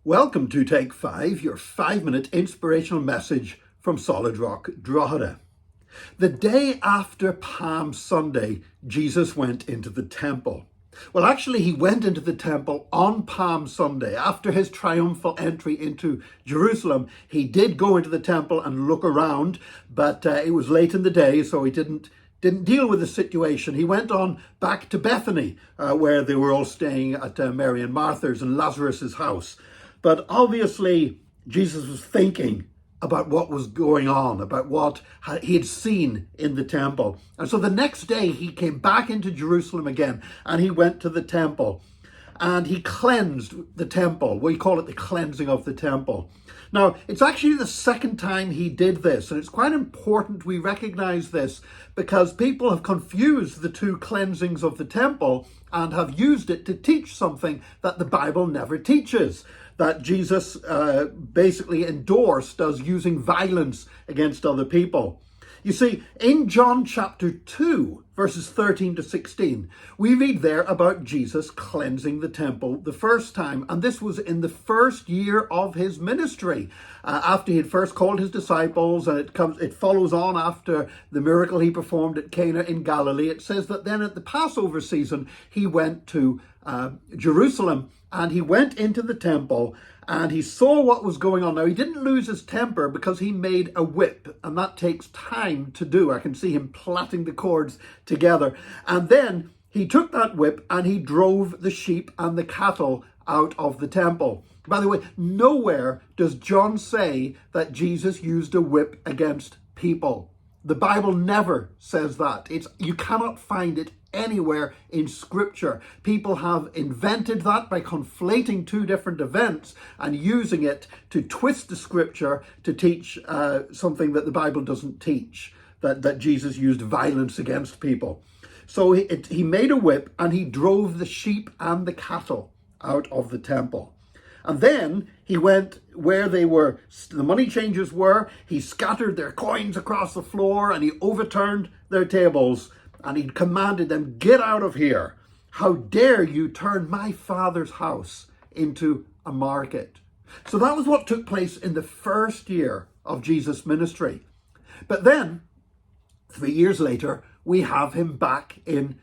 Welcome to Take 5, your 5-minute inspirational message from Solid Rock, Drogheda. The day after Palm Sunday, Jesus went into the temple. Well, actually, he went into the temple on Palm Sunday. After his triumphal entry into Jerusalem, he did go into the temple and look around, but it was late in the day, so he didn't deal with the situation. He went on back to Bethany, where they were all staying at Mary and Martha's and Lazarus's house. But obviously, Jesus was thinking about what was going on, about what he had seen in the temple. And so the next day, he came back into Jerusalem again, and he went to the temple. And he cleansed the temple. We call it the cleansing of the temple. Now, it's actually the second time he did this, and it's quite important we recognize this because people have confused the two cleansings of the temple and have used it to teach something that the Bible never teaches, that Jesus basically endorsed as using violence against other people. You see, in John chapter 2, verses 13 to 16, we read there about Jesus cleansing the temple the first time. And this was in the first year of his ministry, after he had first called his disciples, and it follows on after the miracle he performed at Cana in Galilee. It says that then at the Passover season, he went to Jerusalem, and he went into the temple and he saw what was going on. Now, he didn't lose his temper because he made a whip, and that takes time to do. I can see him plaiting the cords together. And then he took that whip and he drove the sheep and the cattle out of the temple. By the way, nowhere does John say that Jesus used a whip against people. The Bible never says that. You cannot find it anywhere in Scripture. People have invented that by conflating two different events and using it to twist the Scripture to teach something that the Bible doesn't teach, that Jesus used violence against people. So he made a whip and he drove the sheep and the cattle out of the temple. And then he went where the money changers were. He scattered their coins across the floor and he overturned their tables. And he commanded them, "Get out of here. How dare you turn my Father's house into a market?" So that was what took place in the first year of Jesus' ministry. But then, 3 years later, we have him back in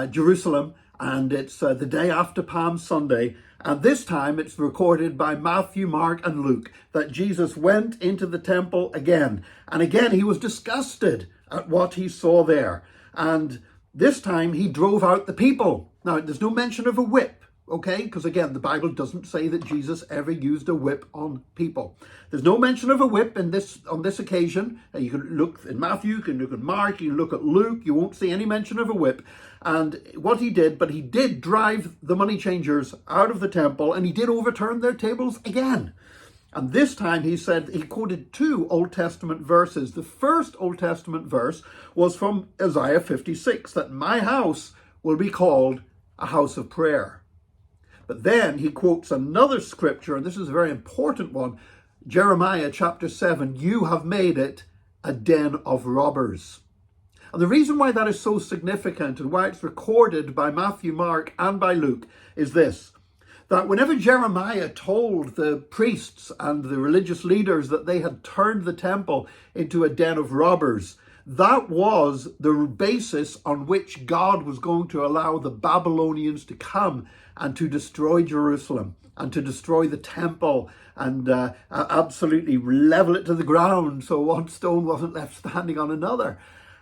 Jerusalem, and it's the day after Palm Sunday. And this time it's recorded by Matthew, Mark, and Luke that Jesus went into the temple again. And again, he was disgusted at what he saw there. And this time he drove out the people. Now, there's no mention of a whip, okay? Because again, the Bible doesn't say that Jesus ever used a whip on people. There's no mention of a whip on this occasion. You can look in Matthew, you can look at Mark, you can look at Luke. You won't see any mention of a whip. And what he did drive the money changers out of the temple, and he did overturn their tables again. And this time he quoted two Old Testament verses. The first Old Testament verse was from Isaiah 56, that my house will be called a house of prayer. But then he quotes another scripture, and this is a very important one, Jeremiah chapter 7, you have made it a den of robbers. And the reason why that is so significant and why it's recorded by Matthew, Mark, and by Luke is this, that whenever Jeremiah told the priests and the religious leaders that they had turned the temple into a den of robbers, that was the basis on which God was going to allow the Babylonians to come and to destroy Jerusalem and to destroy the temple and absolutely level it to the ground so one stone wasn't left standing on another.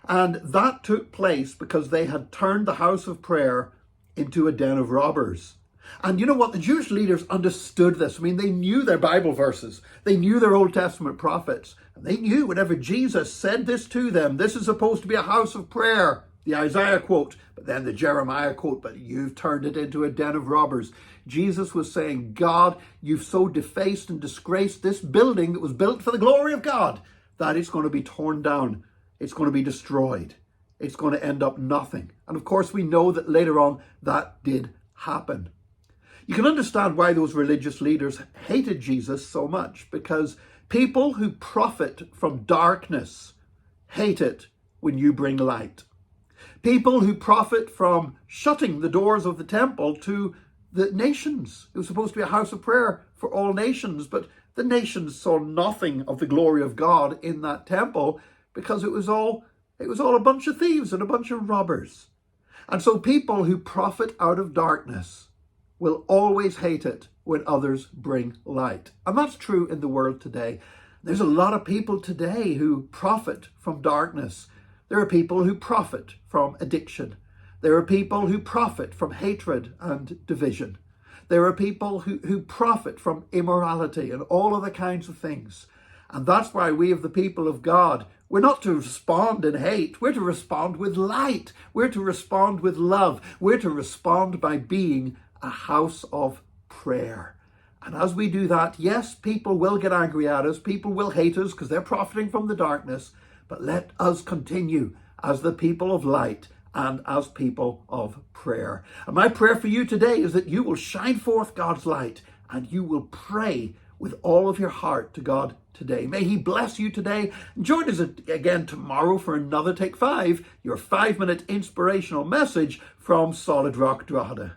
And that took place because they had turned the house of prayer into a den of robbers. And you know what? The Jewish leaders understood this. I mean, they knew their Bible verses. They knew their Old Testament prophets. And they knew whenever Jesus said this to them, this is supposed to be a house of prayer, the Isaiah quote, but then the Jeremiah quote, but you've turned it into a den of robbers. Jesus was saying, God, you've so defaced and disgraced this building that was built for the glory of God, that it's going to be torn down. It's going to be destroyed. It's going to end up nothing. And of course, we know that later on that did happen. You can understand why those religious leaders hated Jesus so much, because people who profit from darkness hate it when you bring light. People who profit from shutting the doors of the temple to the nations. It was supposed to be a house of prayer for all nations, but the nations saw nothing of the glory of God in that temple because it was all a bunch of thieves and a bunch of robbers. And so people who profit out of darkness will always hate it when others bring light. And that's true in the world today. There's a lot of people today who profit from darkness. There are people who profit from addiction. There are people who profit from hatred and division. There are people who profit from immorality and all other kinds of things. And that's why we of the people of God, we're not to respond in hate. We're to respond with light. We're to respond with love. We're to respond by being a house of prayer. And as we do that, yes, people will get angry at us. People will hate us because they're profiting from the darkness. But let us continue as the people of light and as people of prayer. And my prayer for you today is that you will shine forth God's light and you will pray with all of your heart to God today. May he bless you today. Join us again tomorrow for another Take 5, your 5-minute inspirational message from Solid Rock Drogheda.